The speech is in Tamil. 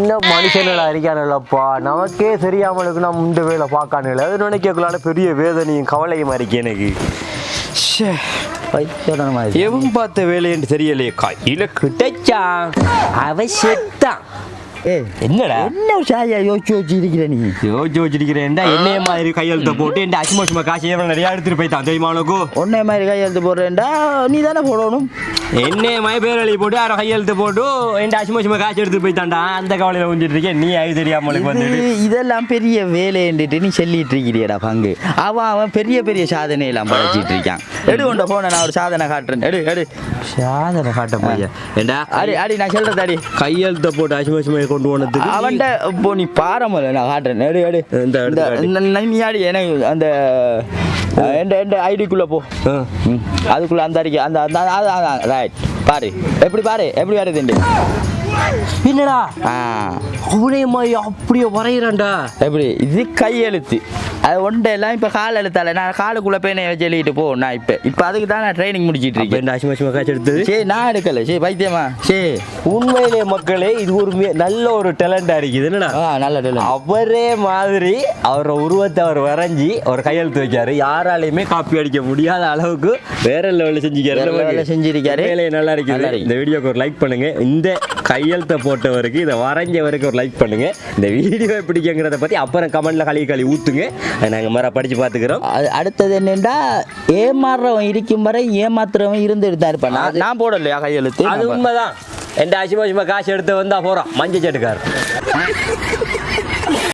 என்ன மனுஷனடா இருக்கானுல்லப்பா நமக்கே சரியாமலுக்கு நான் இந்த வேலை பார்க்கானுல அது நினைக்கக்குள்ளான பெரிய வேதனையும் கவலையும் இருக்கு எனக்கு. எவன் பார்த்த வேலைன்னு தெரியலையே கையில கிடைச்சான் அவன் செத்தான். என்னடா என்ன சாயா யோசிச்சு வச்சிருக்கிற நீ யோசிச்சு வச்சிருக்கிறேன்டா என்னைய மாதிரி கையெழுத்த போட்டு என் அசுமசுமா காசு நிறைய எடுத்துட்டு போய்த்தான் தெரியுமா உனக்கு? உன்னை மாதிரி கையெழுத்து போடுறேன்டா நீ தானே போடணும். என்னைய மாதிரி பேர் எழுதி போட்டு யாரும் கையெழுத்து போட்டு என் அசுமசுமா காசு எடுத்துட்டு போய்த்தான்டா அந்த கவலையில கொஞ்சிட்டு இருக்கேன். நீ அது தெரியாம இதெல்லாம் பெரிய வேலைன்ட்டு நீ சொல்லிட்டு இருக்கிறியடா பங்கு. அவன் பெரிய பெரிய சாதனை எல்லாம் படைச்சிட்டு இருக்கான். எடு கொண்ட போன நான் ஒரு சாதனை காட்டுறேன். எடு எடு சாதனை காட்ட போய்யா ஏண்டா அடி அடி நான் சொல்றது அடி கையெழுத்த போட்டு அசுமசுமா கொண்டு போனதுக்கு அவன்கிட்ட இப்போ நீ பாரமல்ல நான் காட்டுறேன். எடு எடு நீ ஆடி எனக்கு அந்த எந்த ஐடிக்குள்ளே போ அதுக்குள்ளே அந்த அடிக்க அந்த ரைட் பாரு எப்படி பாரு எப்படி வருதுண்டு என்னடா அவனே மாதிரி அப்படியே வரைகிறான்டா. எப்படி இது கையெழுத்து அது ஒன்றை எல்லாம் இப்போ கால் எழுத்தால நான் காலுக்குள்ளே போய் வச்சு எழுதிட்டு போ. நான் இப்போ அதுக்கு தான் நான் ட்ரைனிங் முடிச்சிட்டு இருக்கேன். அசுமசுமா காசு எடுத்தது சரி நான் எடுக்கல சரி பைத்தியமா சரி உண்மையிலே மக்களே இது ஒரு நல்ல ஒரு டேலண்டா இருக்குது. என்னடா நல்ல டேலண்ட். அவரே மாதிரி அவரோட உருவத்தை அவர் வரைஞ்சி அவர் கையெழுத்து வைக்காரு. யாராலையுமே காப்பி அடிக்க முடியாத அளவுக்கு வேற லெவலில் செஞ்சிருக்காரு. வேலையை நல்லா இருக்குது. இந்த வீடியோக்கு ஒரு லைக் பண்ணுங்க. இந்த கையெழுத்தை போட்டவருக்கு இதை வரைஞ்சவருக்கு ஒரு லைக் பண்ணுங்க. இந்த வீடியோ பிடிக்குங்கிறத பற்றி அப்புறம் கமெண்ட்ல களி ஊற்றுங்க. நாங்கள் மர படித்து பார்த்துக்கிறோம். அடுத்தது என்னென்னா ஏமாறுறவன் இருக்கும் வரை ஏமாத்துறவன் இருந்துட்டு தான் இருப்பான். நான் போடலையா கையெழுத்து? அது உண்மைதான். எந்த அசிமா காசு எடுத்து வந்தா போகிறோம் மஞ்சள் செட்டுக்கார்.